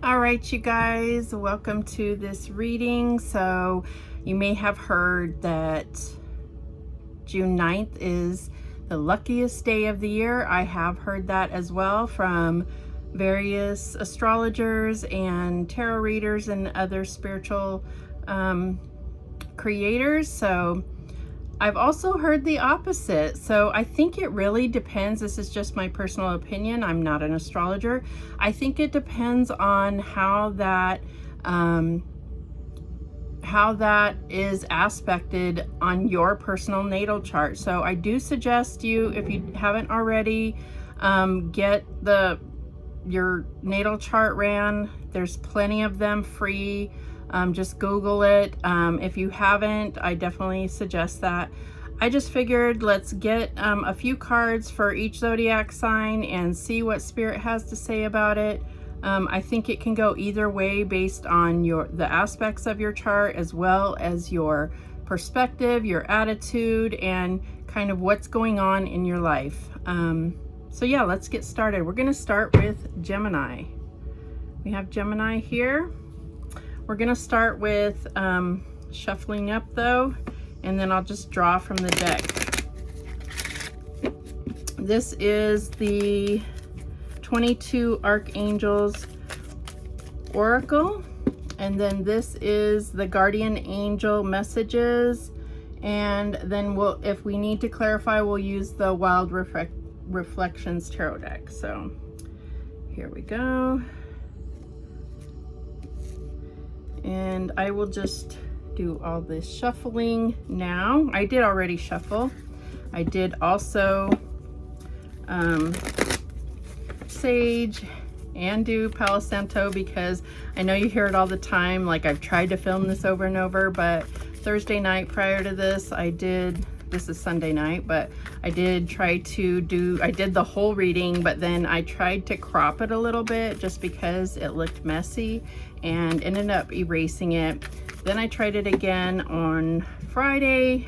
All right, you guys, welcome to this reading. So you may have heard that June 9th is the luckiest day of the year. I have heard that as well from various astrologers and tarot readers and other spiritual creators. So I've also heard the opposite. So I think it really depends. This is just my personal opinion. I'm not an astrologer. I think it depends on how that is aspected on your personal natal chart. So I do suggest you, if you haven't already, get your natal chart ran. There's plenty of them free. Just Google it. If you haven't, I definitely suggest that. I just figured let's get a few cards for each zodiac sign and see what Spirit has to say about it. I think it can go either way based on the aspects of your chart, as well as your perspective, your attitude, and kind of what's going on in your life. So yeah, let's get started. We're going to start with Gemini. We have Gemini here. We're going to start with shuffling up though, and then I'll just draw from the deck. This is the 22 Archangels Oracle, and then this is the Guardian Angel Messages, and then if we need to clarify, we'll use the Wild Reflections Tarot deck. So here we go. And I will just do all this shuffling now. I did already shuffle. I did also sage and do Palo Santo, because I know you hear it all the time. Like, I've tried to film this over and over, but Thursday night prior to this, this is Sunday night, but I did try to I did the whole reading, but then I tried to crop it a little bit just because it looked messy and ended up erasing it. Then I tried it again on Friday,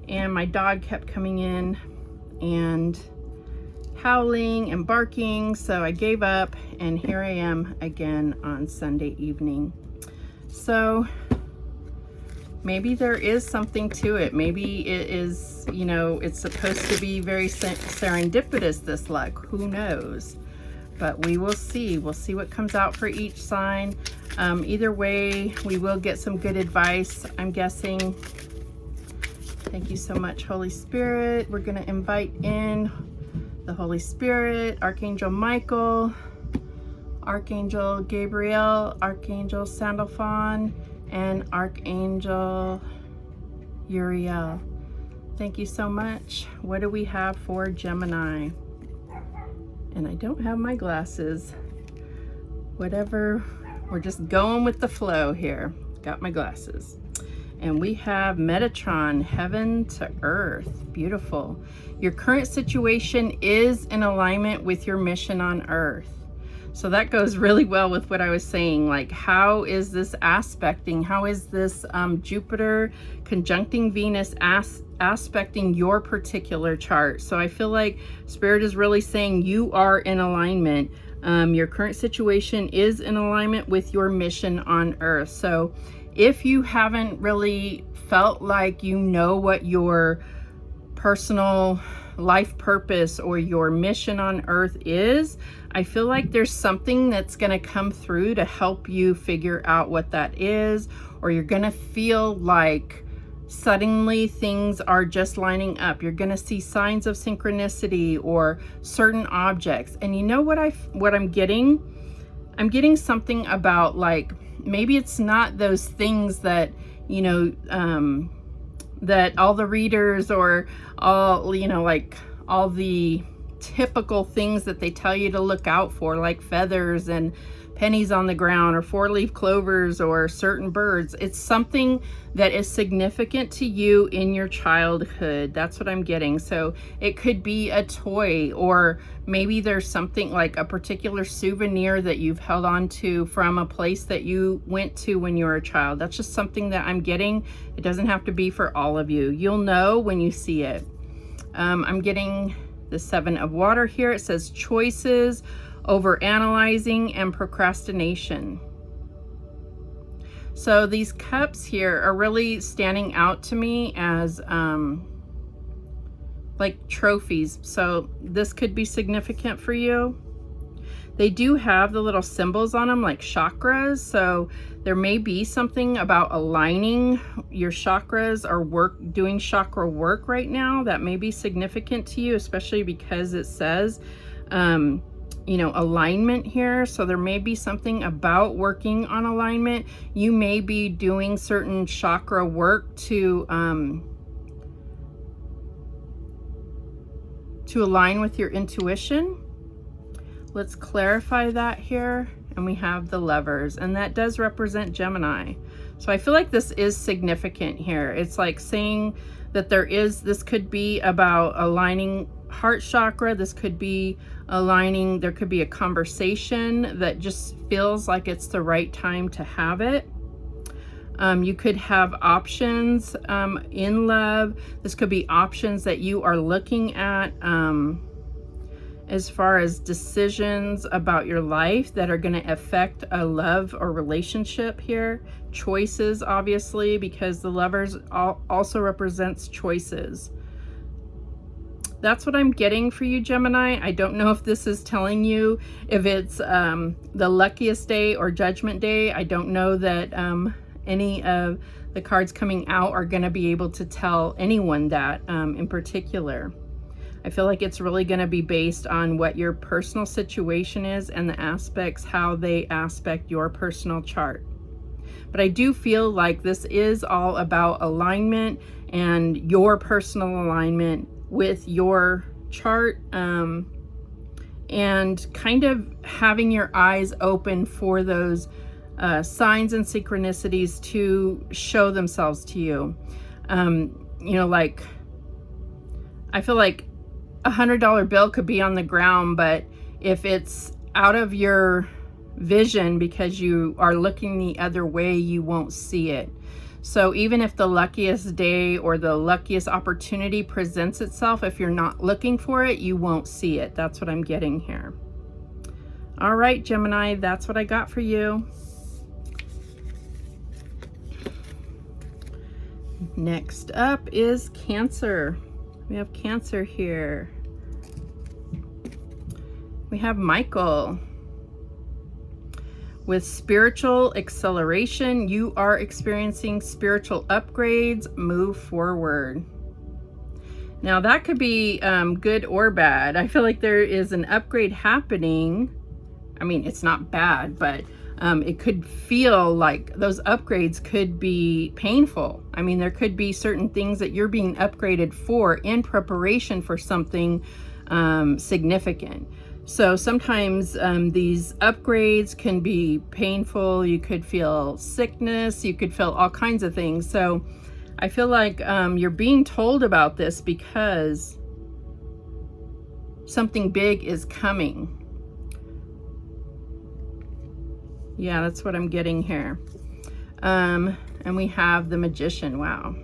and my dog kept coming in and howling and barking, so I gave up, and here I am again on Sunday evening. So maybe there is something to it. Maybe it is, it's supposed to be very serendipitous, this luck. Who knows? But we will see. We'll see what comes out for each sign. Either way, we will get some good advice, I'm guessing. Thank you so much, Holy Spirit. We're going to invite in the Holy Spirit, Archangel Michael, Archangel Gabriel, Archangel Sandalphon, and Archangel Uriel. Thank you so much. What do we have for Gemini? And I don't have my glasses. Whatever, we're just going with the flow here. Got my glasses. And we have Metatron, heaven to earth. Beautiful. Your current situation is in alignment with your mission on earth. So that goes really well with what I was saying. Like, how is this aspecting? How is this Jupiter conjuncting Venus aspecting your particular chart? So I feel like Spirit is really saying you are in alignment. Your current situation is in alignment with your mission on earth. So if you haven't really felt like you know what your personal life purpose or your mission on earth is, I feel like there's something that's going to come through to help you figure out what that is, or you're going to feel like suddenly things are just lining up. You're going to see signs of synchronicity or certain objects. And you know what I'm getting? I'm getting something about, like, maybe it's not those things that, that all the readers or all, like all the typical things that they tell you to look out for, like feathers and pennies on the ground or four-leaf clovers or certain birds. It's something that is significant to you in your childhood. That's what I'm getting. So it could be a toy, or maybe there's something like a particular souvenir that you've held on to from a place that you went to when you were a child. That's just something that I'm getting. It doesn't have to be for all of you. You'll know when you see it. I'm getting the Seven of Water here. It says choices over analyzing, and procrastination. So these cups here are really standing out to me as like trophies. So this could be significant for you. They do have the little symbols on them like chakras, so there may be something about aligning your chakras or doing chakra work right now that may be significant to you, especially because it says you know, alignment here. So there may be something about working on alignment. You may be doing certain chakra work to align with your intuition. Let's clarify that here. And we have the Lovers, and that does represent Gemini. So I feel like this is significant here. It's like saying that this could be about aligning heart chakra. This could be aligning, there could be a conversation that just feels like it's the right time to have it. You could have options in love. This could be options that you are looking at as far as decisions about your life that are going to affect a love or relationship here. Choices, obviously, because the Lovers also represents choices. That's what I'm getting for you, Gemini. I don't know if this is telling you if it's the luckiest day or judgment day. I don't know that any of the cards coming out are going to be able to tell anyone that in particular. I feel like it's really going to be based on what your personal situation is and the aspects, how they aspect your personal chart. But I do feel like this is all about alignment and your personal alignment with your chart, and kind of having your eyes open for those signs and synchronicities to show themselves to you. You know, like, I feel like $100 bill could be on the ground, but if it's out of your vision because you are looking the other way, you won't see it. So even if the luckiest day or the luckiest opportunity presents itself, if you're not looking for it, you won't see it. That's what I'm getting here. All right, Gemini, that's what I got for you. Next up is Cancer. We have Cancer here. We have Michael. With spiritual acceleration, you are experiencing spiritual upgrades. Move forward. Now that could be good or bad. I feel like there is an upgrade happening. I mean, it's not bad, but it could feel like those upgrades could be painful. I mean, there could be certain things that you're being upgraded for in preparation for something significant. So sometimes these upgrades can be painful. You could feel sickness. You could feel all kinds of things. So I feel like you're being told about this because something big is coming. Yeah, that's what I'm getting here. And we have the Magician. Wow.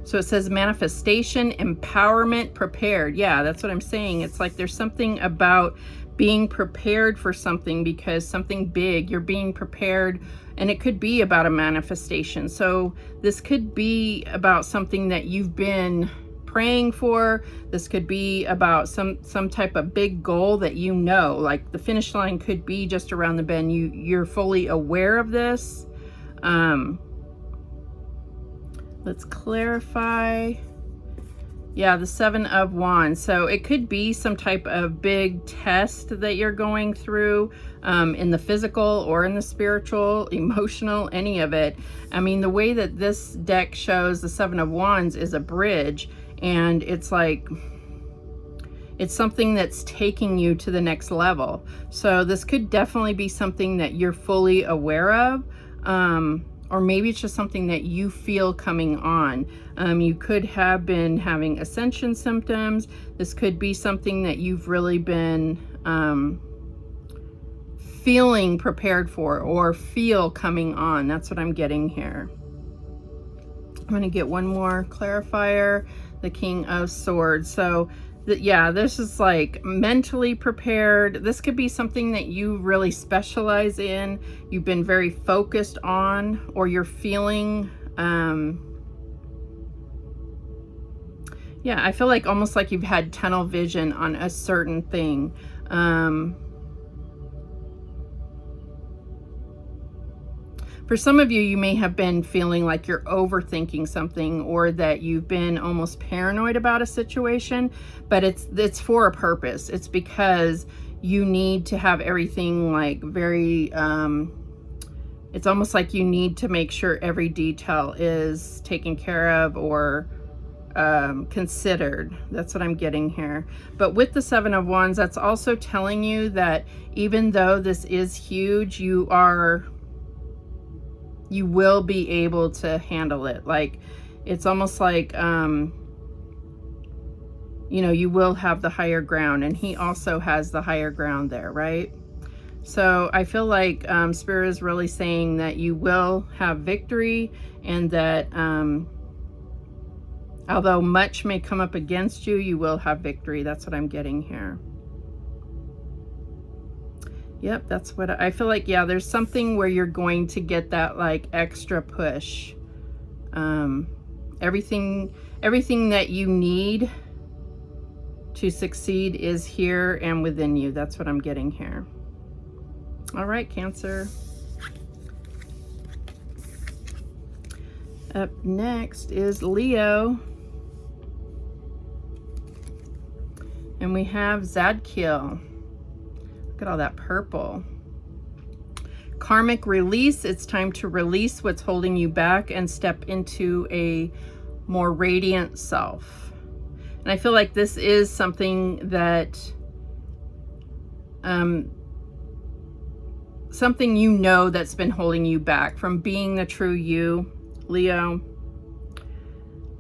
So it says manifestation, empowerment, prepared. Yeah, that's what I'm saying. It's like there's something about being prepared for something because something big, you're being prepared, and it could be about a manifestation. So this could be about something that you've been praying for. This could be about some type of big goal that you know, like the finish line could be just around the bend. You're fully aware of this. Let's clarify. Yeah, the Seven of Wands. So it could be some type of big test that you're going through in the physical or in the spiritual, emotional, any of it. I mean, the way that this deck shows the Seven of Wands is a bridge, and it's like it's something that's taking you to the next level. So this could definitely be something that you're fully aware of. Or maybe it's just something that you feel coming on. You could have been having ascension symptoms. This could be something that you've really been feeling prepared for or feel coming on. That's what I'm getting here. I'm going to get one more clarifier. The King of Swords. So Yeah, this is like mentally prepared. This could be something that you really specialize in, you've been very focused on, or you're feeling, yeah, I feel like almost like you've had tunnel vision on a certain thing. For some of you, you may have been feeling like you're overthinking something, or that you've been almost paranoid about a situation, but it's for a purpose. It's because you need to have everything like very, it's almost like you need to make sure every detail is taken care of or considered. That's what I'm getting here. But with the Seven of Wands, that's also telling you that even though this is huge, you will be able to handle it. Like, it's almost like, you know, you will have the higher ground, and he also has the higher ground there, right? So I feel like Spirit is really saying that you will have victory, and that although much may come up against you, you will have victory. That's what I'm getting here. Yep, that's what I feel like. Yeah, there's something where you're going to get that like extra push. Everything that you need to succeed is here and within you. That's what I'm getting here. All right, Cancer. Up next is Leo. And we have Zadkiel. Look at all that purple. Karmic release. It's time to release what's holding you back and step into a more radiant self. And I feel like this is something that, something you know that's been holding you back from being the true you, Leo.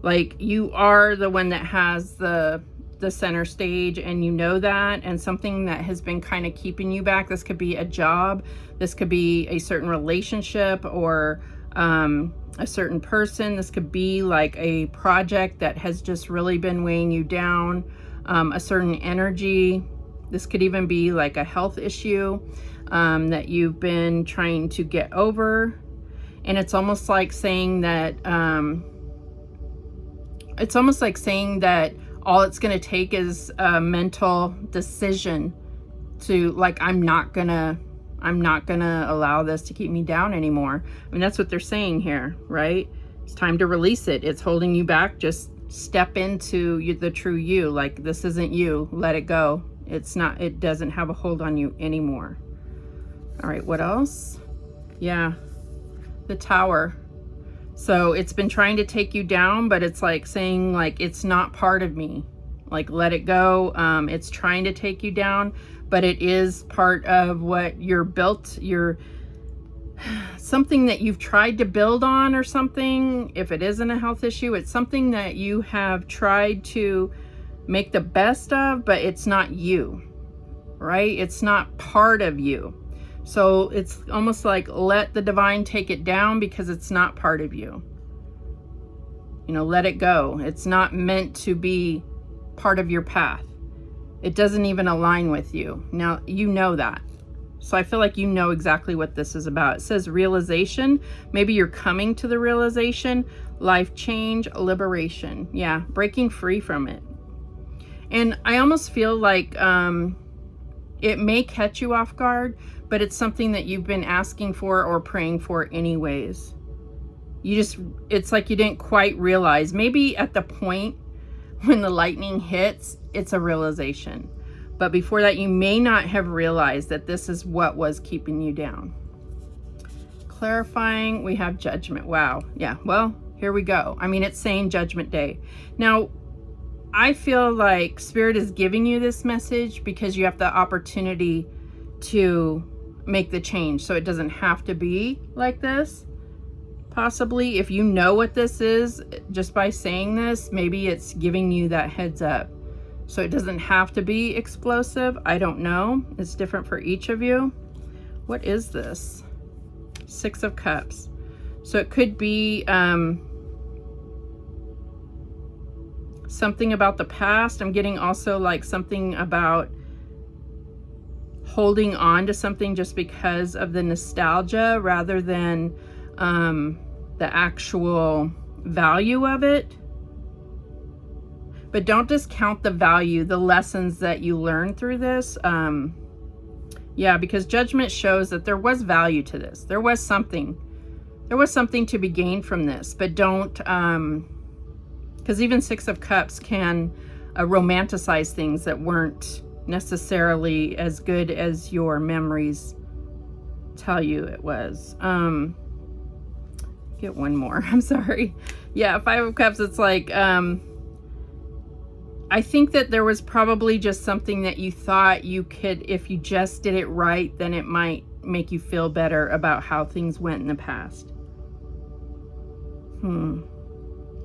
Like, you are the one that has the center stage, and you know that, and something that has been kind of keeping you back. This could be a job, this could be a certain relationship, or a certain person. This could be like a project that has just really been weighing you down, a certain energy. This could even be like a health issue that you've been trying to get over. And it's almost like saying that all it's going to take is a mental decision to, like, I'm not gonna allow this to keep me down anymore. I mean, that's what they're saying here, right? It's time to release it. It's holding you back. Just step into the true you. Like, this isn't you. Let it go. It's not, it doesn't have a hold on you anymore. All right, what else? Yeah, the Tower. So it's been trying to take you down, but it's like saying, like, it's not part of me. Like, let it go. It's trying to take you down, but it is part of what you're built. You're something that you've tried to build on or something. If it isn't a health issue, it's something that you have tried to make the best of, but it's not you, right? It's not part of you. So it's almost like, let the divine take it down, because it's not part of you. You know, let it go. It's not meant to be part of your path. It doesn't even align with you. Now, you know that. So I feel like you know exactly what this is about. It says realization. Maybe you're coming to the realization. Life change, liberation. Yeah, breaking free from it. And I almost feel like it may catch you off guard, but it's something that you've been asking for or praying for anyways. It's like you didn't quite realize. Maybe at the point when the lightning hits, it's a realization. But before that, you may not have realized that this is what was keeping you down. Clarifying, we have Judgment. Wow. Yeah, well, here we go. I mean, it's saying Judgment Day. Now, I feel like Spirit is giving you this message because you have the opportunity to make the change, so it doesn't have to be like this. Possibly, if you know what this is, just by saying this, maybe it's giving you that heads up. So it doesn't have to be explosive. I don't know. It's different for each of you. What is this? Six of Cups. So it could be something about the past. I'm getting also like something about holding on to something just because of the nostalgia rather than the actual value of it. But don't discount the value, the lessons that you learn through this. Yeah, because Judgment shows that there was value to this. There was something to be gained from this. But don't, because even Six of Cups can romanticize things that weren't necessarily as good as your memories tell you it was. Get one more. I'm sorry. Yeah, Five of Cups, it's like, I think that there was probably just something that you thought you could, if you just did it right, then it might make you feel better about how things went in the past.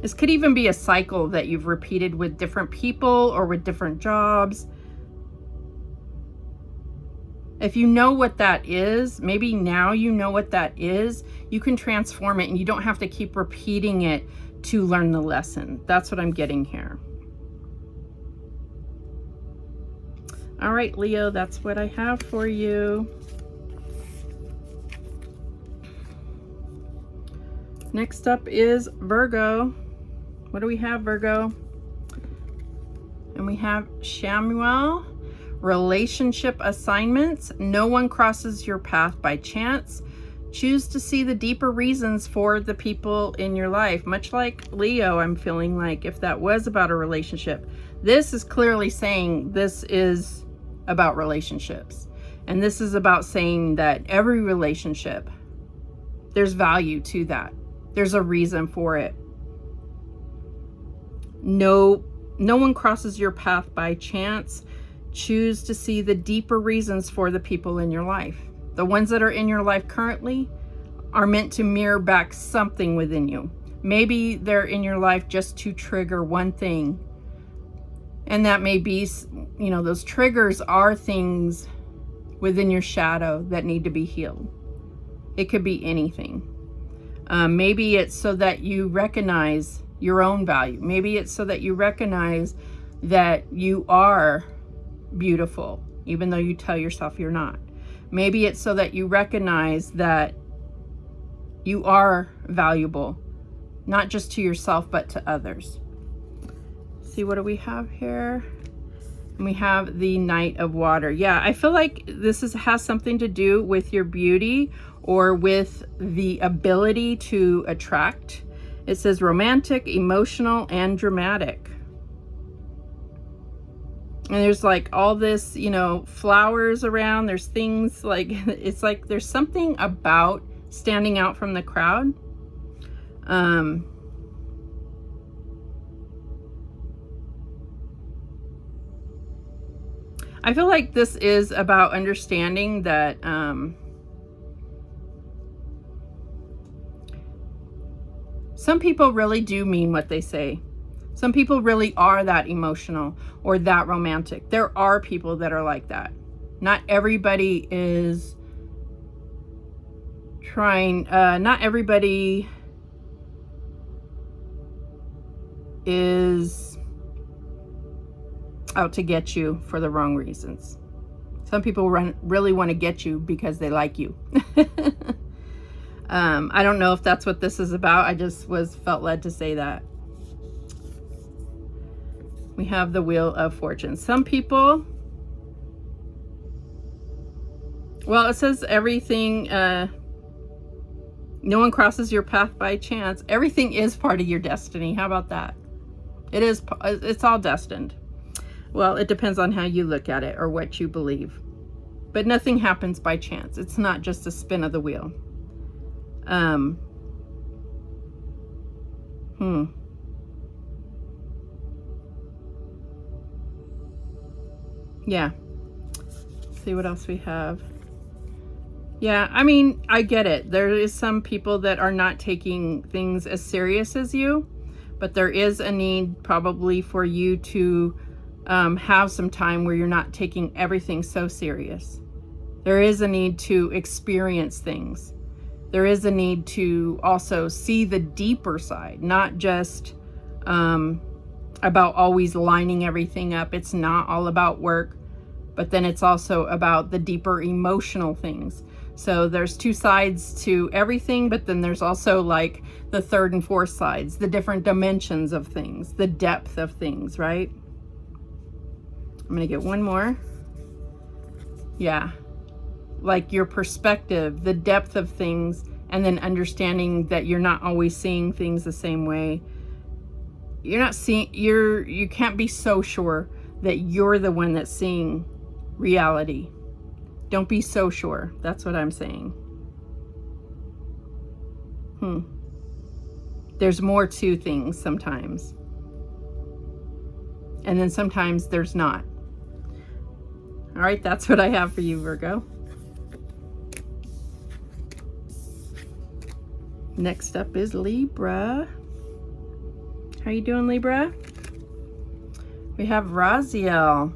This could even be a cycle that you've repeated with different people or with different jobs. If you know what that is, maybe now you know what that is, you can transform it and you don't have to keep repeating it to learn the lesson. That's what I'm getting here. All right, Leo, that's what I have for you. Next up is Virgo. What do we have, Virgo? And we have Shamuel. Relationship assignments. No one crosses your path by chance. Choose to see the deeper reasons for the people in your life. Much like Leo, I'm feeling like if that was about a relationship, this is clearly saying this is about relationships. And this is about saying that every relationship, there's value to that. There's a reason for it. No one crosses your path by chance. Choose to see the deeper reasons for the people in your life. The ones that are in your life currently are meant to mirror back something within you. Maybe they're in your life just to trigger one thing. And that may be, you know, those triggers are things within your shadow that need to be healed. It could be anything. Maybe it's so that you recognize your own value. Maybe it's so that you recognize that you are beautiful, even though you tell yourself you're not. Maybe it's so that you recognize that you are valuable, not just to yourself, but to others. See, what do we have here? And we have the Knight of Water. Yeah, I feel like this has something to do with your beauty or with the ability to attract. It says romantic, emotional, and dramatic. And there's like all this, you know, flowers around. There's things like, it's like there's something about standing out from the crowd. I feel like this is about understanding that some people really do mean what they say. Some people really are that emotional or that romantic. There are people that are like that. Not everybody is trying, not everybody is out to get you for the wrong reasons. Some people really want to get you because they like you. I don't know if that's what this is about. I just felt led to say that. We have the Wheel of Fortune. Some people, well, it says everything, no one crosses your path by chance. Everything is part of your destiny. How about that? It's all destined. Well, it depends on how you look at it or what you believe. But nothing happens by chance. It's not just a spin of the wheel. Yeah. Let's see what else we have. Yeah, I mean, I get it. There is some people that are not taking things as serious as you, but there is a need probably for you to have some time where you're not taking everything so serious. There is a need to experience things. There is a need to also see the deeper side, not just about always lining everything up. It's not all about work, but then it's also about the deeper emotional things. So there's two sides to everything, but then there's also like the third and fourth sides, the different dimensions of things, the depth of things, right? I'm gonna get one more. Yeah, like your perspective, the depth of things, and then understanding that you're not always seeing things the same way. You're not seeing, you can't be so sure that you're the one that's seeing reality. Don't be so sure. That's what I'm saying. There's more to things sometimes. And then sometimes there's not. All right, that's what I have for you, Virgo. Next up is Libra. How you doing, Libra? We have Raziel.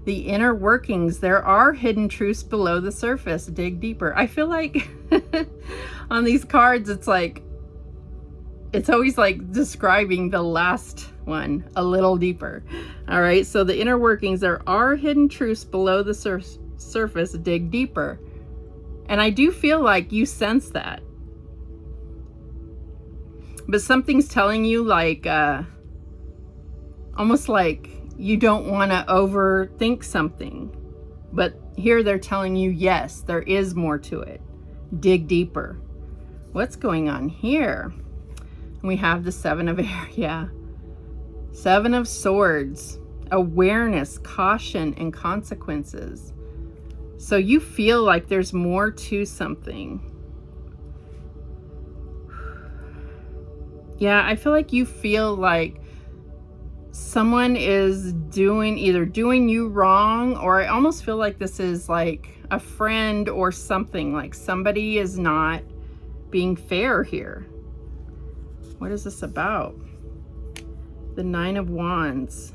The inner workings. There are hidden truths below the surface. Dig deeper. I feel like on these cards, it's always like describing the last one a little deeper. All right, so the inner workings. There are hidden truths below the surface. Dig deeper. And I do feel like you sense that. But something's telling you, like, almost like you don't want to overthink something. But here they're telling you, yes, there is more to it. Dig deeper. What's going on here? We have the Seven of Air, yeah. Seven of Swords. Awareness, caution, and consequences. So you feel like there's more to something. Yeah, I feel like you feel like someone is either doing you wrong, or I almost feel like this is like a friend or something, like somebody is not being fair here. What is this about? The Nine of Wands.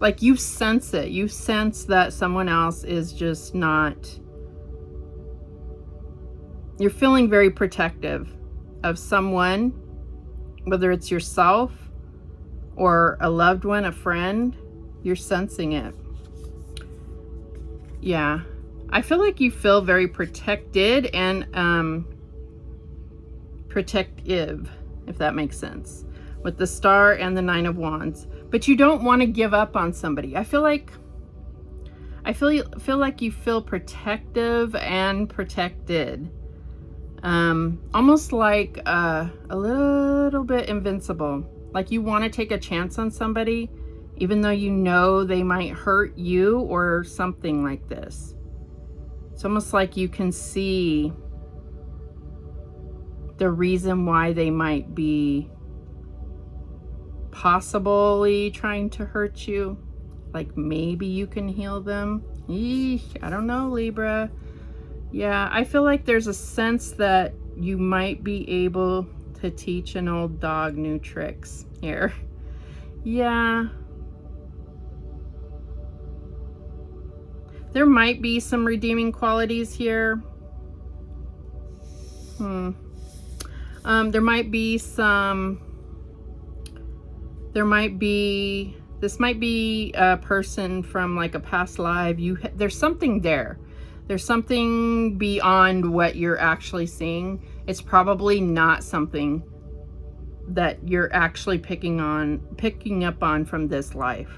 Like you sense it. You sense that someone else is just not... You're feeling very protective of someone, whether it's yourself or a loved one, a friend. You're sensing it. Yeah. I feel like you feel very protected and protective, if that makes sense, with the Star and the Nine of Wands. But you don't want to give up on somebody. I feel like you feel protective and protected. Almost like a little bit invincible. Like you want to take a chance on somebody, even though you know they might hurt you or something like this. It's almost like you can see the reason why they might be possibly trying to hurt you. Like maybe you can heal them. Eesh, I don't know, Libra. Yeah, I feel like there's a sense that you might be able to teach an old dog new tricks here. Yeah. There might be some redeeming qualities here. There might be some... This might be a person from like a past life. There's something there. There's something beyond what you're actually seeing. It's probably not something that you're actually picking up on from this life.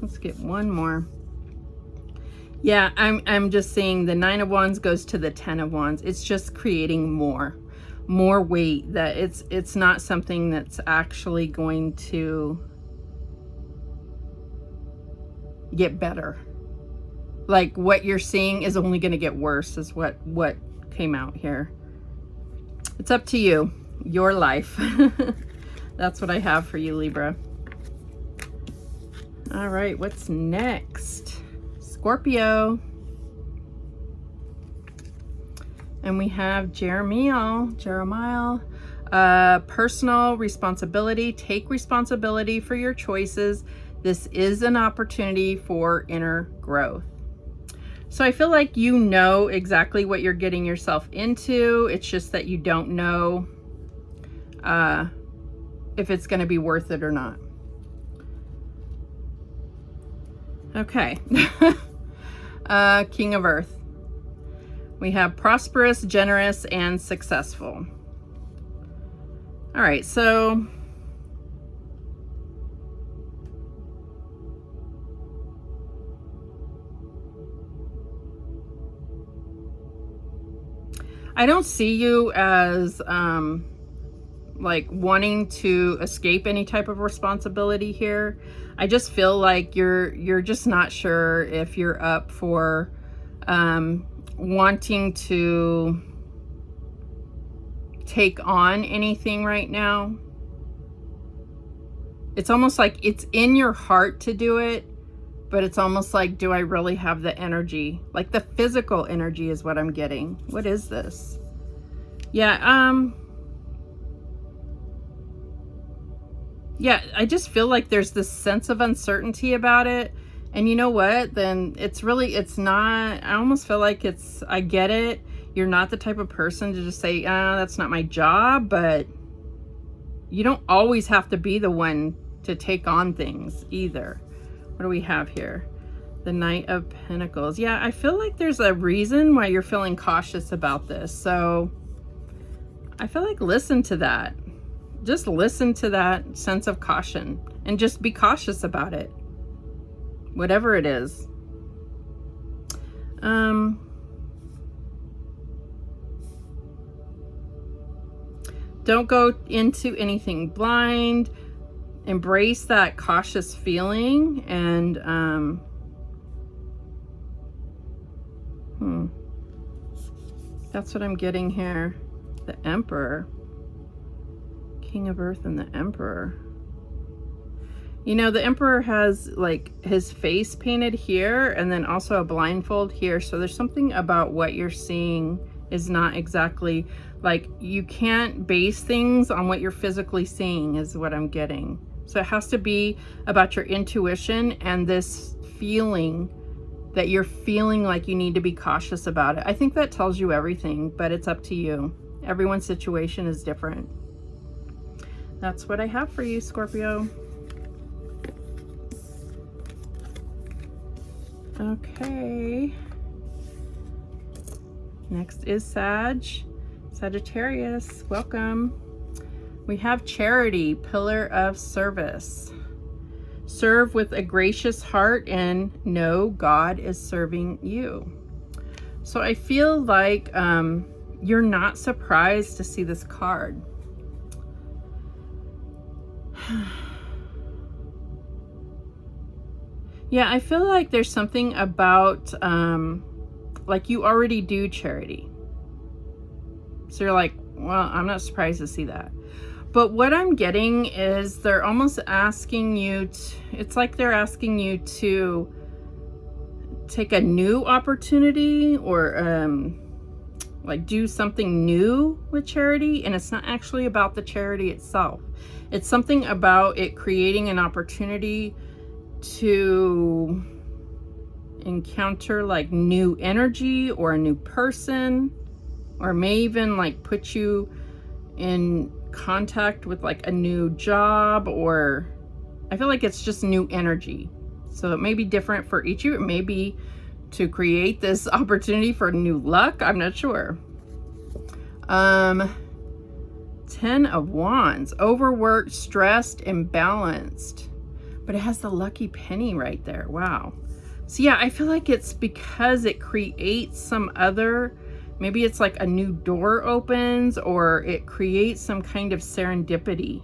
Let's get one more. Yeah, I'm just seeing the Nine of Wands goes to the Ten of Wands. It's just creating more weight, that it's not something that's actually going to get better. Like what you're seeing is only going to get worse, is what came out here. It's up to you, your life. That's what I have for you, Libra. All right, what's next? Scorpio. And we have Jeremiah. Personal responsibility. Take responsibility for your choices. This is an opportunity for inner growth. So I feel like you know exactly what you're getting yourself into. It's just that you don't know if it's going to be worth it or not. Okay. King of Earth. We have prosperous, generous, and successful. All right, so I don't see you as like wanting to escape any type of responsibility here. I just feel like you're just not sure if you're up for wanting to take on anything right now. It's almost like it's in your heart to do it, but it's almost like, do I really have the energy? Like the physical energy is what I'm getting. What is this? Yeah, yeah, I just feel like there's this sense of uncertainty about it. And you know what? Then it's not, I almost feel like I get it. You're not the type of person to just say, that's not my job, but you don't always have to be the one to take on things either. What do we have here? The Knight of Pentacles. Yeah, I feel like there's a reason why you're feeling cautious about this. So I feel like listen to that. Just listen to that sense of caution and just be cautious about it. Whatever it is. Don't go into anything blind. Embrace that cautious feeling and that's what I'm getting here. The Emperor. King of Earth and the Emperor. You know, the Emperor has like his face painted here and then also a blindfold here. So there's something about what you're seeing is not exactly like, you can't base things on what you're physically seeing is what I'm getting. So it has to be about your intuition and this feeling that you're feeling like you need to be cautious about it. I think that tells you everything, but it's up to you. Everyone's situation is different. That's what I have for you, Scorpio. Okay. Next is Sagittarius. Welcome. We have Charity, Pillar of Service. Serve with a gracious heart and know God is serving you. So I feel like you're not surprised to see this card. Yeah, I feel like there's something about like you already do charity. So you're like, well, I'm not surprised to see that. But what I'm getting is they're almost asking you it's like they're asking you to take a new opportunity or like do something new with charity, and it's not actually about the charity itself. It's something about it creating an opportunity to encounter like new energy or a new person, or may even like put you in contact with like a new job, or I feel like it's just new energy. So it may be different for each of you. It may be to create this opportunity for new luck. I'm not sure. 10 of Wands, overworked, stressed, imbalanced, but it has the lucky penny right there. Wow. So yeah, I feel like it's because it creates some other, maybe it's like a new door opens, or it creates some kind of serendipity.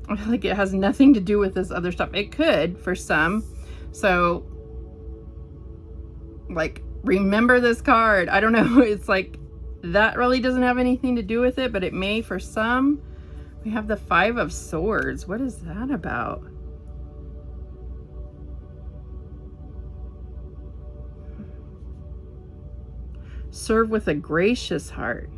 I feel like it has nothing to do with this other stuff. It could for some. So like, remember this card. I don't know. It's like, that really doesn't have anything to do with it, but it may for some. We have the 5 of Swords. What is that about? Serve with a gracious heart.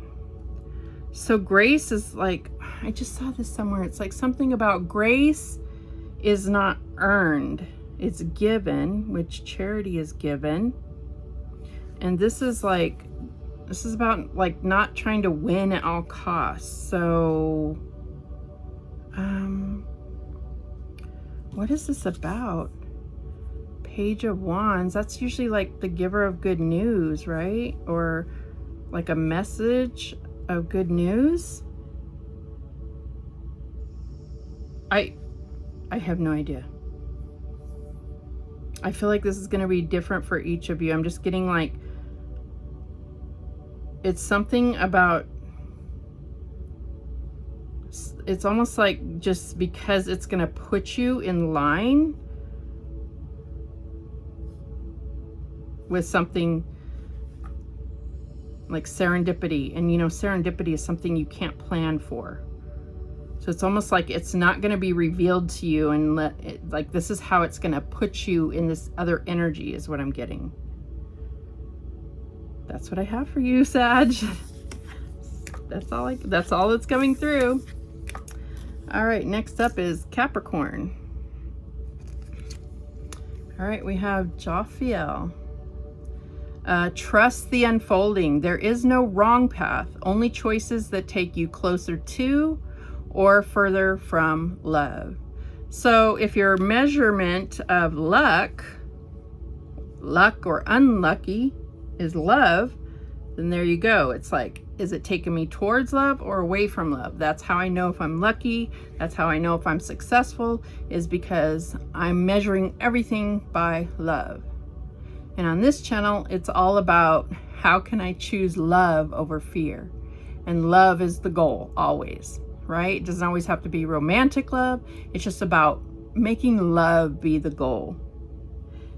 So grace is like, I just saw this somewhere. It's like something about grace is not earned. It's given, which charity is given. And this is like this is about like not trying to win at all costs. So, what is this about? Page of Wands, that's usually like the giver of good news, right? Or like a message of good news. I have no idea. I feel like this is going to be different for each of you. I'm just getting like, it's something about, it's almost like just because it's going to put you in line with something like serendipity. And you know, serendipity is something you can't plan for. So it's almost like it's not going to be revealed to you, and like this is how it's going to put you in this other energy is what I'm getting. That's what I have for you, Sag. That's all that's coming through. All right, next up is Capricorn. All right, we have Jophiel. Trust the unfolding. There is no wrong path, only choices that take you closer to or further from love. So if your measurement of luck or unlucky is love, then there you go. It's like, is it taking me towards love or away from love? That's how I know if I'm lucky. That's how I know if I'm successful, is because I'm measuring everything by love. And on this channel, it's all about how can I choose love over fear? And love is the goal always, right? It doesn't always have to be romantic love. It's just about making love be the goal.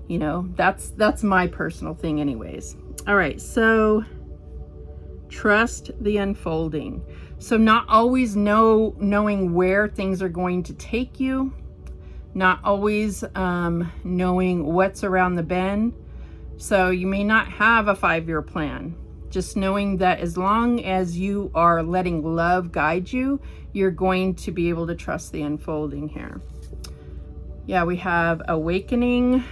You know, that's my personal thing anyways. All right, so trust the unfolding. So not always knowing where things are going to take you, not always knowing what's around the bend. So you may not have a 5-year plan. Just knowing that as long as you are letting love guide you, you're going to be able to trust the unfolding here. Yeah, we have awakening.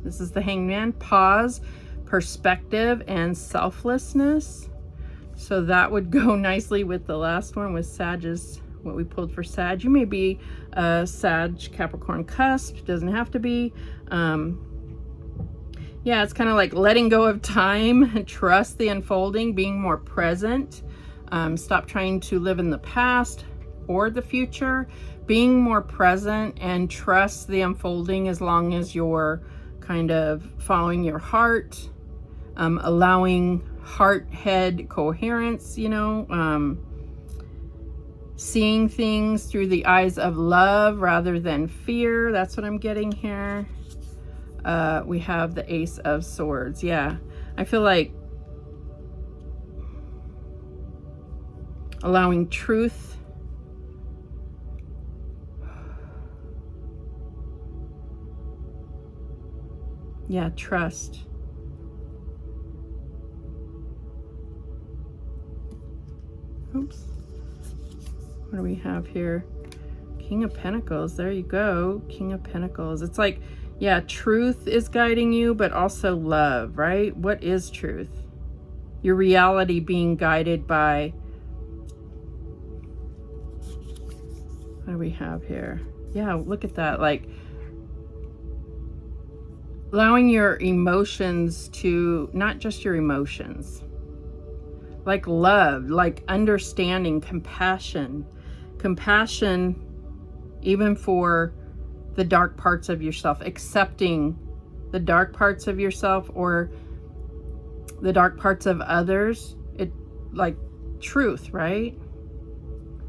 This is the Hangman. Pause, perspective, and selflessness. So that would go nicely with the last one with Sag's, what we pulled for Sag. You may be a Sag Capricorn cusp. Doesn't have to be. Yeah, it's kind of like letting go of time, trust the unfolding, being more present, stop trying to live in the past or the future, being more present and trust the unfolding as long as you're kind of following your heart, allowing heart-head coherence, you know, seeing things through the eyes of love rather than fear. That's what I'm getting here. We have the Ace of Swords. Yeah, I feel like allowing truth, yeah, trust. Oops. What do we have here? King of Pentacles. There you go. King of Pentacles. It's like, yeah, truth is guiding you, but also love, right? What is truth? Your reality being guided by, what do we have here? Yeah, look at that. Like allowing your emotions to, not just your emotions, like love, like understanding, compassion even for the dark parts of yourself, accepting the dark parts of yourself or the dark parts of others. It like truth, right?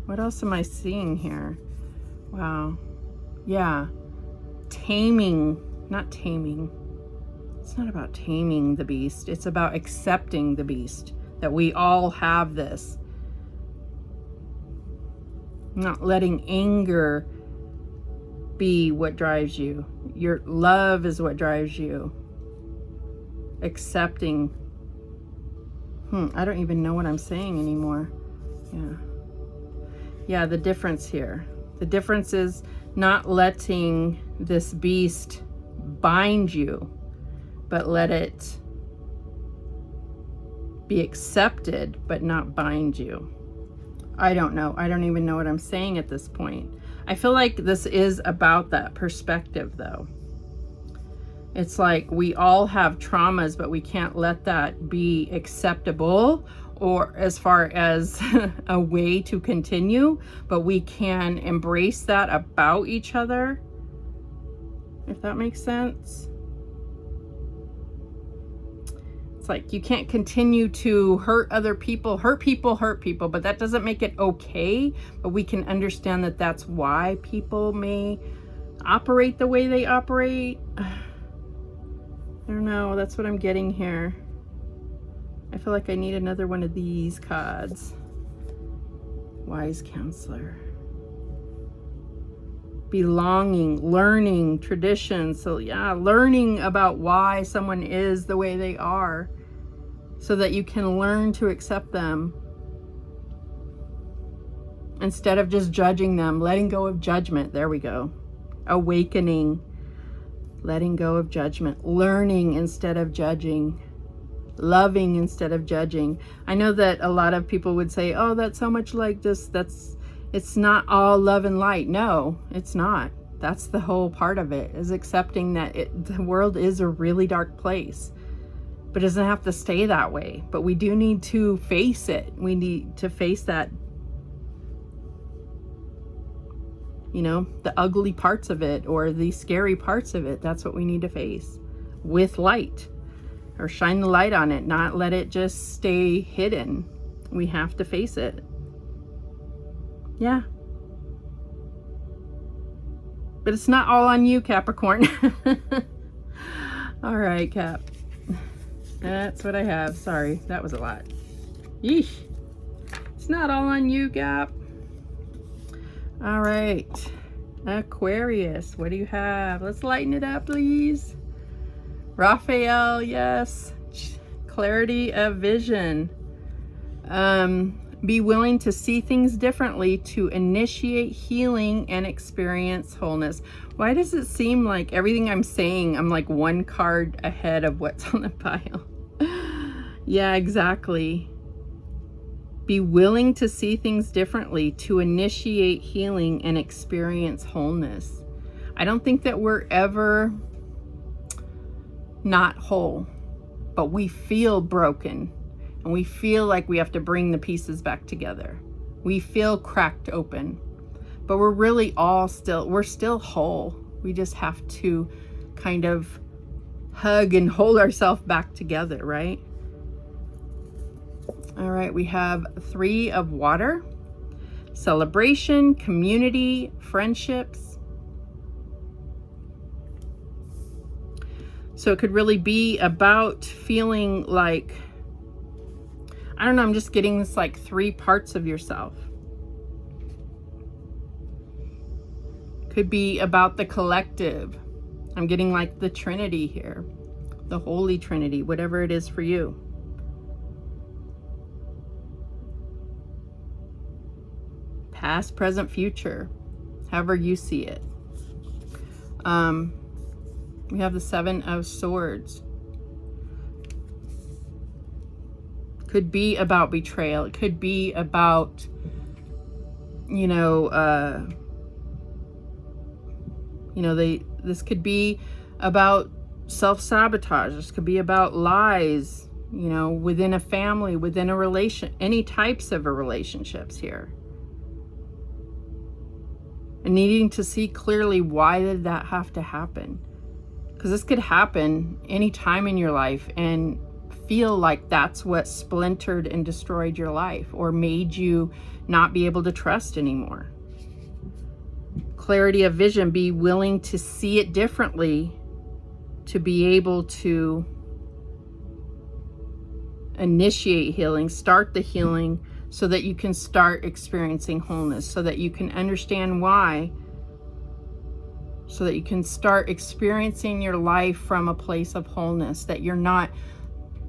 What else am I seeing here? Wow. Yeah. Not taming. It's not about taming the beast. It's about accepting the beast, that we all have this. Not letting anger be what drives you. Your love is what drives you. Accepting. I don't even know what I'm saying anymore. Yeah, the difference here. The difference is not letting this beast bind you, but let it Be accepted, but not bind you. I don't know. I don't even know what I'm saying at this point. I feel like this is about that perspective, though. It's like we all have traumas, but we can't let that be acceptable or as far as a way to continue, but we can embrace that about each other, if that makes sense. It's like you can't continue to hurt other people, hurt people, but that doesn't make it okay. But we can understand that that's why people may operate the way they operate. I don't know, that's what I'm getting here. I feel like I need another one of these cards. Wise counselor. Belonging, learning, tradition. So yeah, learning about why someone is the way they are so that you can learn to accept them instead of just judging them. Letting go of judgment. There we go. Awakening. Letting go of judgment. Learning instead of judging. Loving instead of judging. I know that a lot of people would say, oh, that's so much like this. It's not all love and light. No, it's not. That's the whole part of it, is accepting that the world is a really dark place, but it doesn't have to stay that way. But we do need to face it. We need to face that, you know, the ugly parts of it or the scary parts of it. That's what we need to face with light, or shine the light on it, not let it just stay hidden. We have to face it. Yeah. But it's not all on you, Capricorn. All right, Cap. That's what I have. Sorry, that was a lot. Yeesh. It's not all on you, Cap. All right. Aquarius, what do you have? Let's lighten it up, please. Raphael, yes. Clarity of vision. Be willing to see things differently to initiate healing and experience wholeness. Why does it seem like everything I'm saying, I'm like one card ahead of what's on the pile? Yeah, exactly. Be willing to see things differently to initiate healing and experience wholeness. I don't think that we're ever not whole, but we feel broken and we feel like we have to bring the pieces back together. We feel cracked open, but we're really we're still whole. We just have to kind of hug and hold ourselves back together, right? All right, we have 3 of water, celebration, community, friendships. So it could really be about feeling like, I don't know, I'm just getting this like 3 parts of yourself. Could be about the collective. I'm getting like the Trinity here, the Holy Trinity, whatever it is for you. Past, present, future, however you see it. We have the 7 of Swords. Could be about betrayal. It could be about, you know, this could be about self-sabotage. This could be about lies, you know, within a family, within a relation, any types of relationships here. And needing to see clearly, why did that have to happen? Because this could happen any time in your life and feel like that's what splintered and destroyed your life or made you not be able to trust anymore. Clarity of vision, be willing to see it differently to be able to initiate healing, start the healing so that you can start experiencing wholeness, so that you can understand why, so that you can start experiencing your life from a place of wholeness, that you're not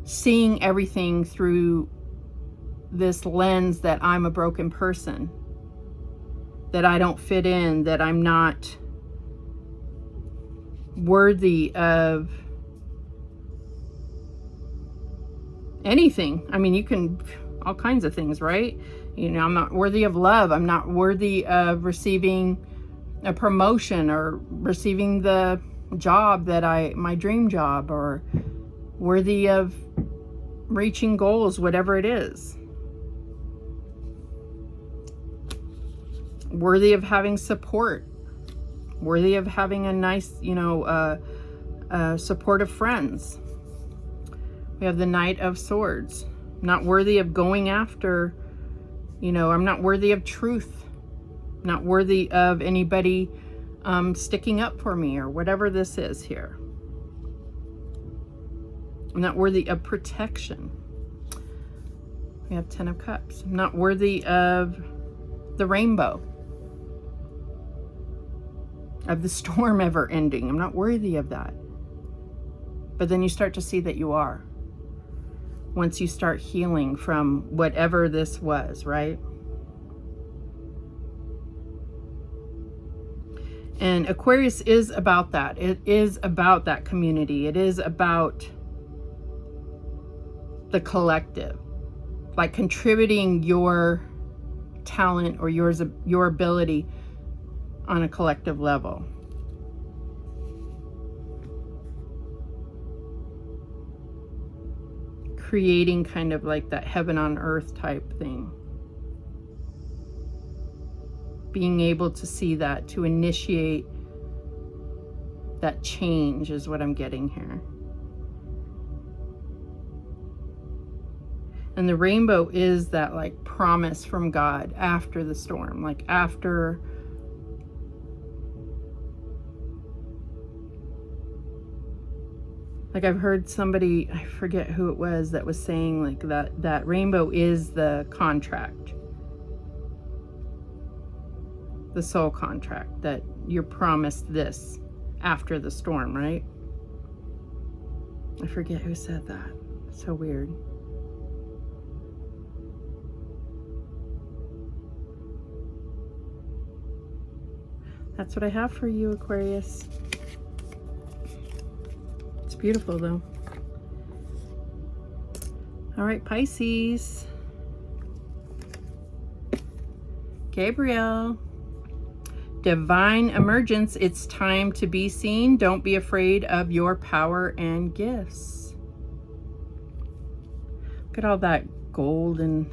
seeing everything through this lens that I'm a broken person, that I don't fit in, that I'm not worthy of anything. I mean, you can, all kinds of things, right? You know, I'm not worthy of love. I'm not worthy of receiving a promotion or receiving the job that my dream job, or worthy of reaching goals, whatever it is. Worthy of having support. Worthy of having a nice, you know, supportive friends. We have the Knight of Swords. Not worthy of going after, you know, I'm not worthy of truth. Not worthy of anybody sticking up for me, or whatever this is here. I'm not worthy of protection. We have 10 of Cups. I'm not worthy of the rainbow. Of the storm ever ending. I'm not worthy of that. But then you start to see that you are. Once you start healing from whatever this was, right? And Aquarius is about that. It is about that community. It is about the collective. Like contributing your talent or your ability on a collective level. Creating kind of like that heaven on earth type thing. Being able to see that, to initiate that change is what I'm getting here. And the rainbow is that like promise from God after the storm, like after like I've heard somebody, I forget who it was, that was saying like that rainbow is the contract. The soul contract, that you're promised this after the storm, right? I forget who said that. So weird. That's what I have for you, Aquarius. It's beautiful though. All right, Pisces. Gabriel. Divine emergence. It's time to be seen. Don't be afraid of your power and gifts. Look at all that golden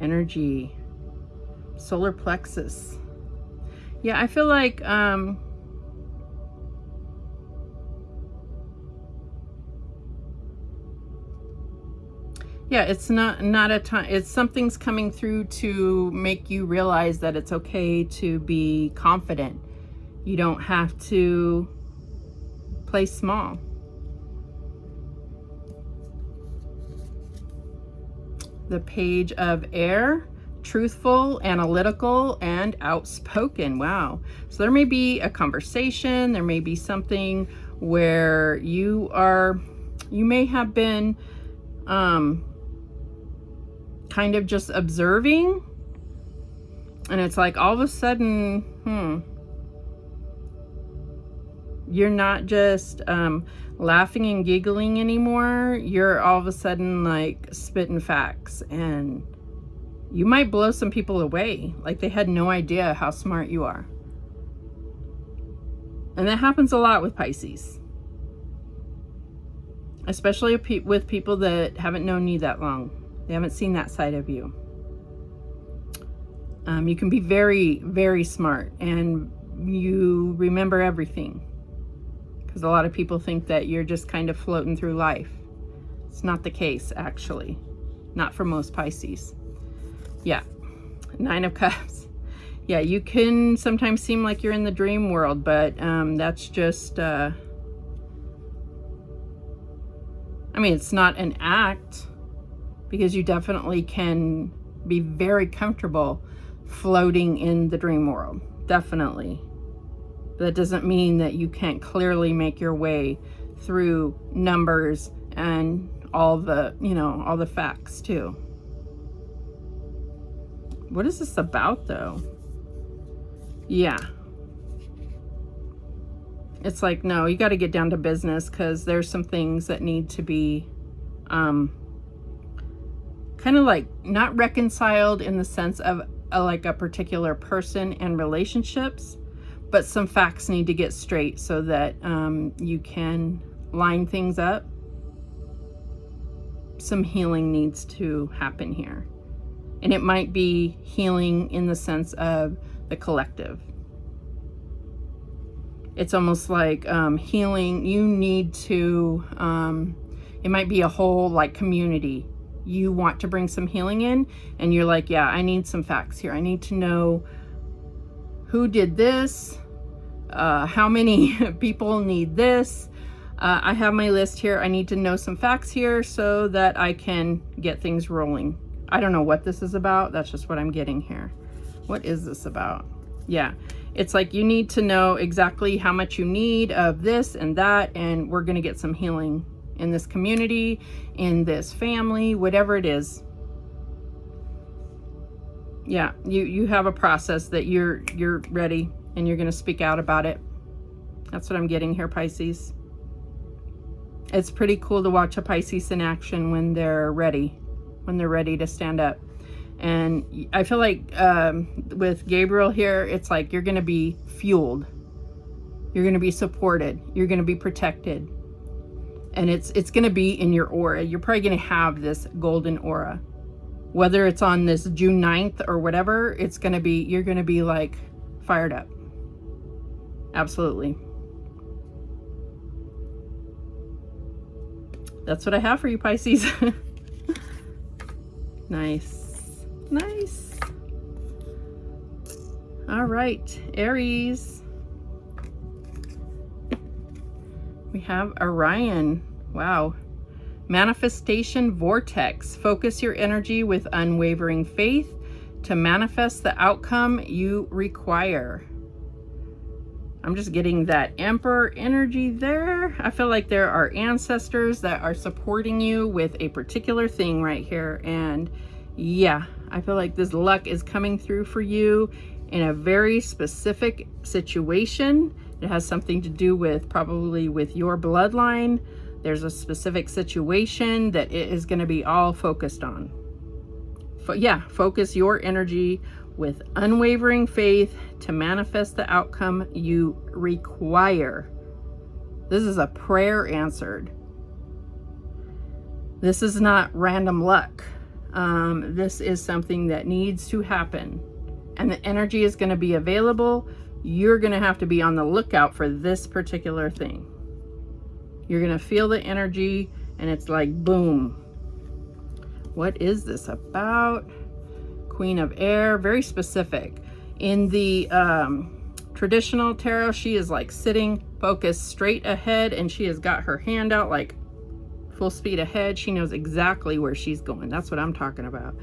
energy. Solar plexus. Yeah, I feel like yeah, it's not a time, it's something's coming through to make you realize that it's okay to be confident. You don't have to play small. The Page of Air. Truthful, analytical, and outspoken. Wow. So there may be a conversation, there may be something where you may have been kind of just observing, and it's like all of a sudden, you're not just laughing and giggling anymore. You're all of a sudden like spitting facts, and you might blow some people away, like they had no idea how smart you are. And that happens a lot with Pisces. Especially with people that haven't known you that long. They haven't seen that side of you. You can be very, very smart, and you remember everything. Because a lot of people think that you're just kind of floating through life. It's not the case, actually. Not for most Pisces. Yeah, 9 of Cups. Yeah, you can sometimes seem like you're in the dream world, but that's just, I mean, it's not an act, because you definitely can be very comfortable floating in the dream world, definitely. But that doesn't mean that you can't clearly make your way through numbers and all the, you know, all the facts too. What is this about though? Yeah. It's like, no, you got to get down to business, because there's some things that need to be kind of like not reconciled in the sense of like a particular person and relationships, but some facts need to get straight so that you can line things up. Some healing needs to happen here. And it might be healing in the sense of the collective. It's almost like healing, you need to, it might be a whole like community. You want to bring some healing in, and you're like, yeah, I need some facts here. I need to know who did this, how many people need this. I have my list here. I need to know some facts here so that I can get things rolling. I don't know what this is about. That's just what I'm getting here. What is this about? Yeah, it's like you need to know exactly how much you need of this and that, and we're going to get some healing in this community, in this family, whatever it is. Yeah, you have a process that you're ready, and you're going to speak out about it. That's what I'm getting here, Pisces. It's pretty cool to watch a Pisces in action when they're ready to stand up. And I feel like with Gabriel here, it's like you're going to be fueled. You're going to be supported. You're going to be protected. And it's going to be in your aura. You're probably going to have this golden aura. Whether it's on this June 9th or whatever, it's going to be, you're going to be like fired up. Absolutely. That's what I have for you, Pisces. Nice. Nice. All right, Aries. We have Orion. Wow. Manifestation vortex. Focus your energy with unwavering faith to manifest the outcome you require. I'm just getting that Emperor energy there. I feel like there are ancestors that are supporting you with a particular thing right here. And yeah, I feel like this luck is coming through for you in a very specific situation. It has something to do with probably with your bloodline. There's a specific situation that it is going to be all focused on. Focus your energy with unwavering faith to manifest the outcome you require. This is a prayer answered. This is not random luck. This is something that needs to happen. And the energy is going to be available. You're going to have to be on the lookout for this particular thing. You're going to feel the energy, and it's like, boom. What is this about? Queen of Air, very specific. In the traditional tarot, she is like sitting focused straight ahead, and she has got her hand out like full speed ahead. She knows exactly where she's going. That's what I'm talking about.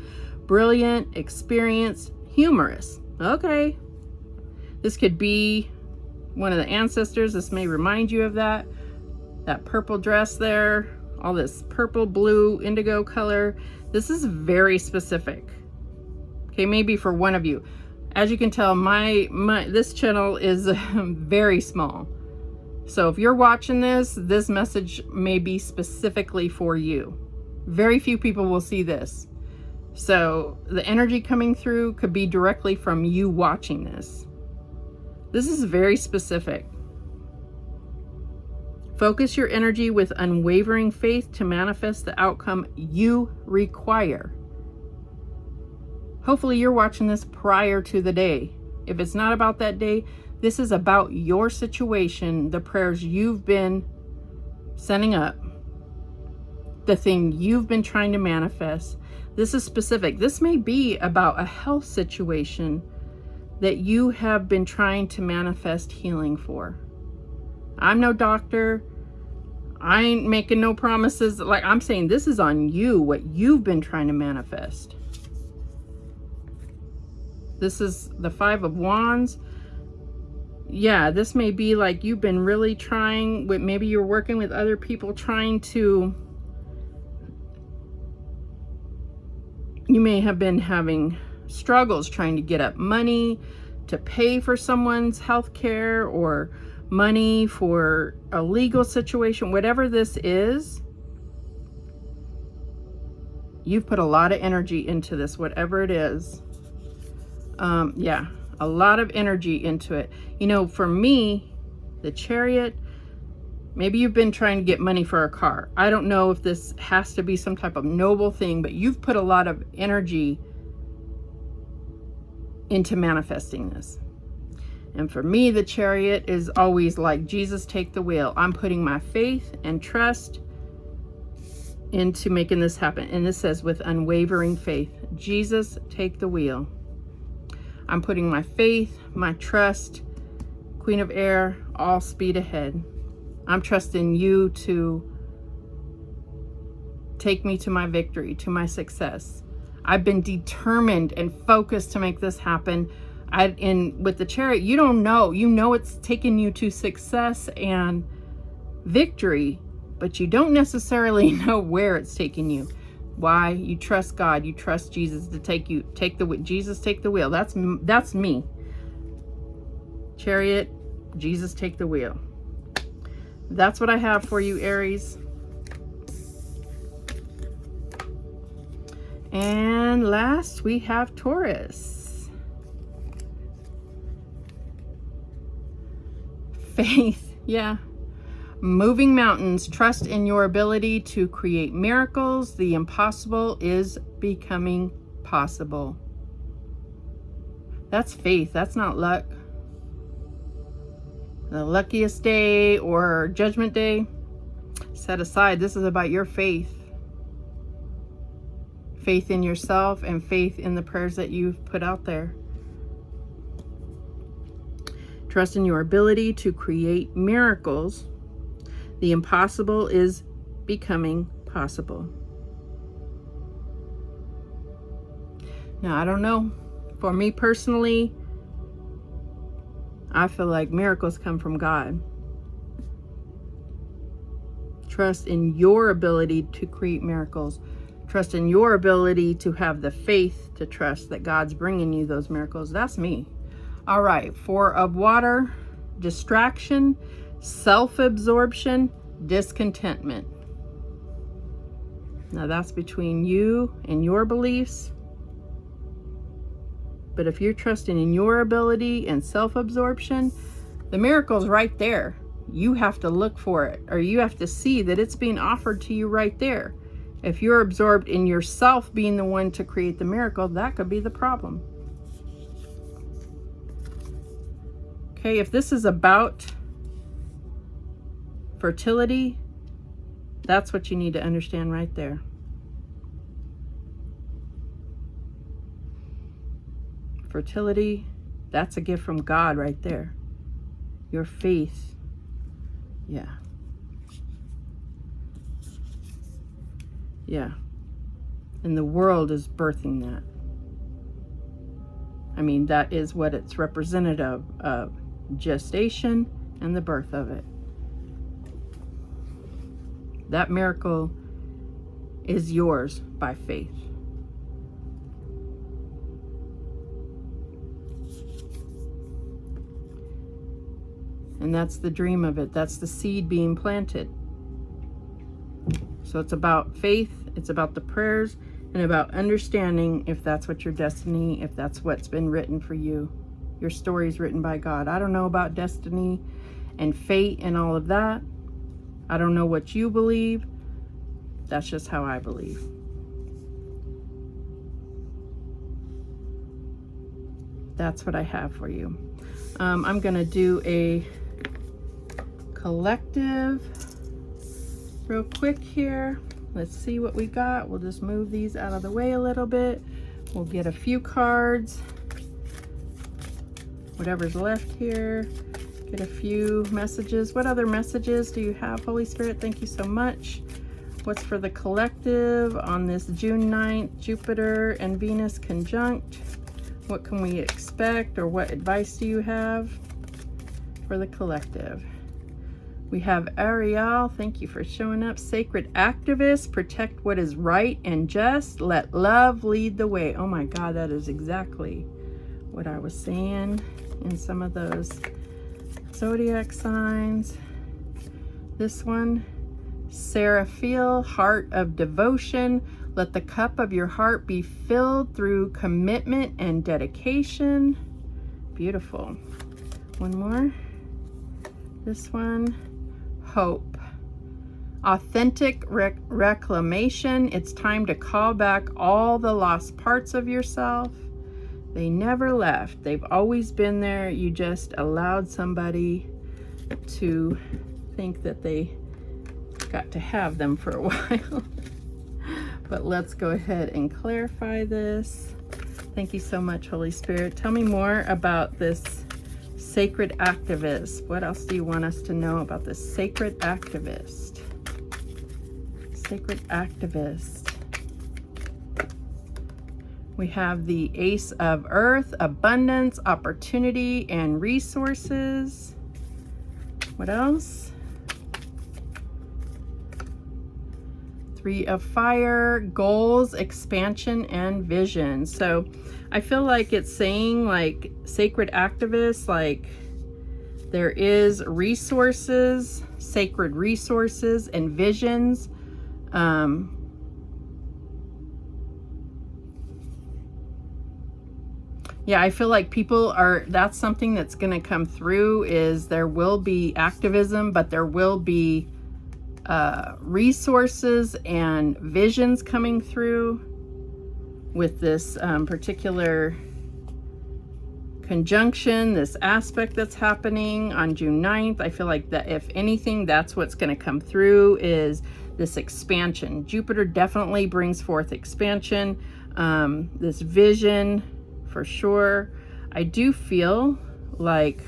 Brilliant, experienced, humorous. Okay. This could be one of the ancestors. This may remind you of that. That purple dress there, all this purple, blue, indigo color. This is very specific. Okay, maybe for one of you. As you can tell, this channel is very small. So if you're watching this message may be specifically for you. Very few people will see this. So the energy coming through could be directly from you watching this. This is very specific. Focus your energy with unwavering faith to manifest the outcome you require. Hopefully you're watching this prior to the day. If it's not about that day, this is about your situation, the prayers you've been sending up, the thing you've been trying to manifest. This is specific. This may be about a health situation that you have been trying to manifest healing for. I'm no doctor. I ain't making no promises. Like, I'm saying this is on you, what you've been trying to manifest. This is the Five of Wands. Yeah, this may be like you've been really trying with, maybe you're working with other people trying to, you may have been having struggles trying to get up money to pay for someone's health care, or money for a legal situation, whatever this is. You've put a lot of energy into this, whatever it is. Yeah, a lot of energy into it. You know, for me, the Chariot, maybe you've been trying to get money for a car. I don't know if this has to be some type of noble thing, but you've put a lot of energy into manifesting this. And for me, the Chariot is always like, Jesus, take the wheel. I'm putting my faith and trust into making this happen. And this says, with unwavering faith, Jesus, take the wheel. I'm putting my faith, my trust, Queen of Air, all speed ahead. I'm trusting you to take me to my victory, to my success. I've been determined and focused to make this happen. With the Chariot, you don't know. You know it's taking you to success and victory, but you don't necessarily know where it's taking you. Why? You trust God. You trust Jesus to take you. Jesus, take the wheel. That's me. Chariot, Jesus, take the wheel. That's what I have for you, Aries. And last, we have Taurus. Faith, yeah. Moving mountains, trust in your ability to create miracles. The impossible is becoming possible. That's faith. That's not luck. The luckiest day or judgment day, set aside. This is about your faith. Faith in yourself and faith in the prayers that you've put out there. Trust in your ability to create miracles. The impossible is becoming possible. Now, I don't know. For me personally, I feel like miracles come from God. Trust in your ability to create miracles. Trust in your ability to have the faith to trust that God's bringing you those miracles. That's me. All right, 4 of Water, distraction, self-absorption, discontentment. Now that's between you and your beliefs. But if you're trusting in your ability and self-absorption, the miracle's right there. You have to look for it, or you have to see that it's being offered to you right there. If you're absorbed in yourself being the one to create the miracle, that could be the problem. Okay, if this is about fertility, that's what you need to understand right there. Fertility, that's a gift from God right there. Your faith, yeah. Yeah. And the world is birthing that. I mean, that is what it's representative of, gestation and the birth of it. That miracle is yours by faith. And that's the dream of it. That's the seed being planted. So it's about faith, it's about the prayers, and about understanding if that's what your destiny, if that's what's been written for you. Your story's written by God. I don't know about destiny and fate and all of that. I don't know what you believe. That's just how I believe. That's what I have for you. I'm going to do a collective real quick here. Let's see what we got. We'll just move these out of the way a little bit. We'll get a few cards. Whatever's left here. Get a few messages. What other messages do you have, Holy Spirit? Thank you so much. What's for the collective on this June 9th, Jupiter and Venus conjunct? What can we expect, or what advice do you have for the collective? We have Ariel, thank you for showing up. Sacred activist, protect what is right and just. Let love lead the way. Oh my God, that is exactly what I was saying in some of those zodiac signs. This one, Seraphiel, heart of devotion. Let the cup of your heart be filled through commitment and dedication. Beautiful. One more. This one. Hope. Authentic reclamation. It's time to call back all the lost parts of yourself. They never left. They've always been there. You just allowed somebody to think that they got to have them for a while. But let's go ahead and clarify this. Thank you so much, Holy Spirit. Tell me more about this sacred activist. What else do you want us to know about this sacred activist? Sacred activist. We have the Ace of Earth, abundance, opportunity, and resources. What else? Three of Fire, goals, expansion, and vision. So I feel like it's saying, like, sacred activists, like there is resources, sacred resources and visions. Yeah, I feel like people are, that's something that's going to come through, is there will be activism, but there will be resources and visions coming through with this particular conjunction, this aspect that's happening on June 9th. I feel like that if anything, that's what's going to come through, is this expansion. Jupiter definitely brings forth expansion, this vision for sure. I do feel like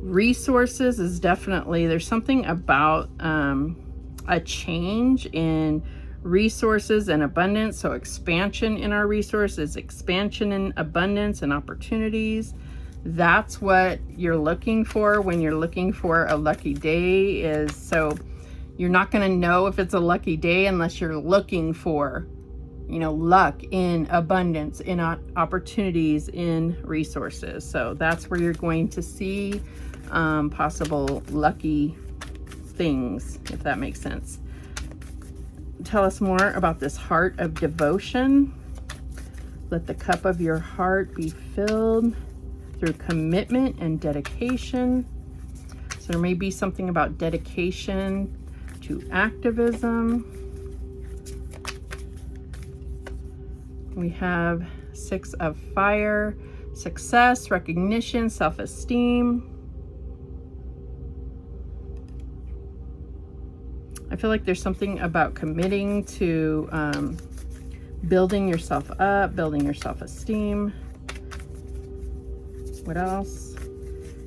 resources is definitely, there's something about a change in resources and abundance. So expansion in our resources, expansion in abundance and opportunities. That's what you're looking for when you're looking for a lucky day. Is so you're not going to know if it's a lucky day unless you're looking for, you know, luck in abundance, in opportunities, in resources. So that's where you're going to see possible lucky things, if that makes sense. Tell us more about this heart of devotion. Let the cup of your heart be filled through commitment and dedication. So there may be something about dedication to activism. We have Six of Fire, success, recognition, self-esteem. I feel like there's something about committing to building yourself up, building your self-esteem. What else?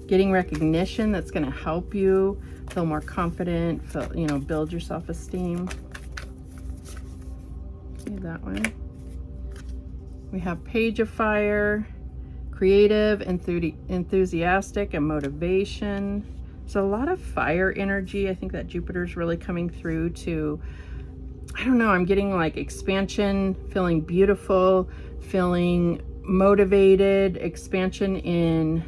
Getting recognition that's going to help you feel more confident, feel, you know, build your self-esteem. See that one. We have Page of Fire, creative, enthusiastic, and motivation. So a lot of fire energy. I think that Jupiter's really coming through to, I don't know, I'm getting like expansion, feeling beautiful, feeling motivated, expansion in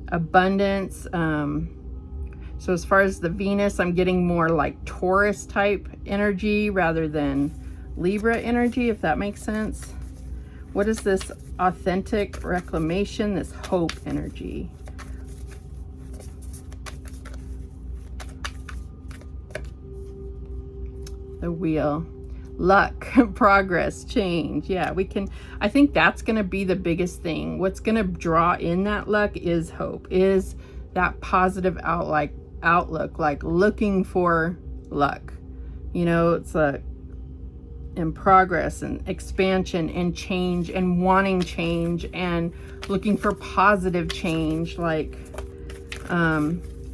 abundance. So as far as the Venus, I'm getting more like Taurus type energy rather than Libra energy, if that makes sense. What is this authentic reclamation, this hope energy? The Wheel. Luck, progress, change. Yeah, we can, I think that's going to be the biggest thing. What's going to draw in that luck is hope, is that positive outlook, like looking for luck. You know, it's a in progress and expansion and change and wanting change and looking for positive change. Like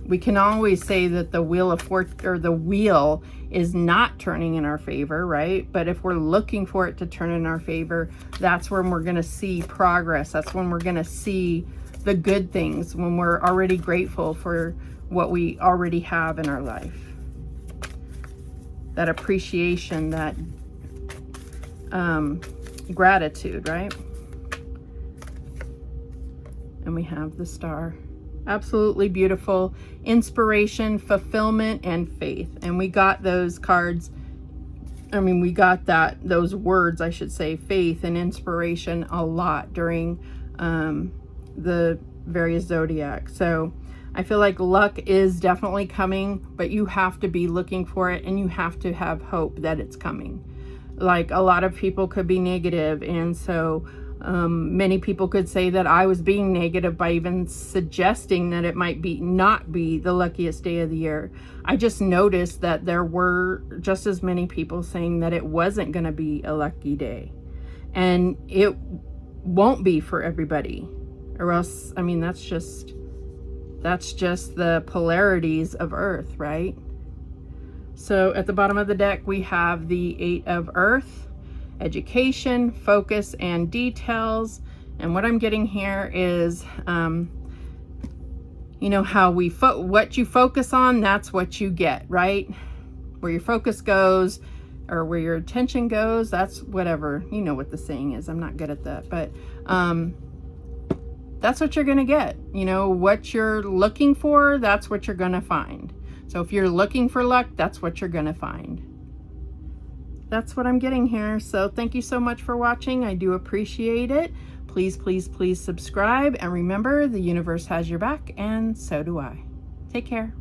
we can always say that the wheel of fortune, or the wheel, is not turning in our favor, right? But if we're looking for it to turn in our favor, that's when we're going to see progress. That's when we're going to see the good things, when we're already grateful for what we already have in our life. That appreciation, that gratitude, right? And we have the Star Absolutely beautiful. Inspiration, fulfillment, and faith. And we got those cards. I mean, we got those words, I should say, faith and inspiration, a lot during the various zodiac. So I feel like luck is definitely coming, but you have to be looking for it, and you have to have hope that it's coming. Like, a lot of people could be negative, and so many people could say that I was being negative by even suggesting that it might not be the luckiest day of the year. I just noticed that there were just as many people saying that it wasn't going to be a lucky day, and it won't be for everybody, or else, I mean, that's just the polarities of Earth, right? So at the bottom of the deck, we have the 8 of Earth, education, focus, and details. And what I'm getting here is, you know, how what you focus on, that's what you get, right? Where your focus goes, or where your attention goes, that's whatever. You know what the saying is. I'm not good at that, but that's what you're going to get. You know, what you're looking for, that's what you're going to find. So if you're looking for luck, that's what you're going to find. That's what I'm getting here. So thank you so much for watching. I do appreciate it. Please, please, please subscribe. And remember, the universe has your back, and so do I. Take care.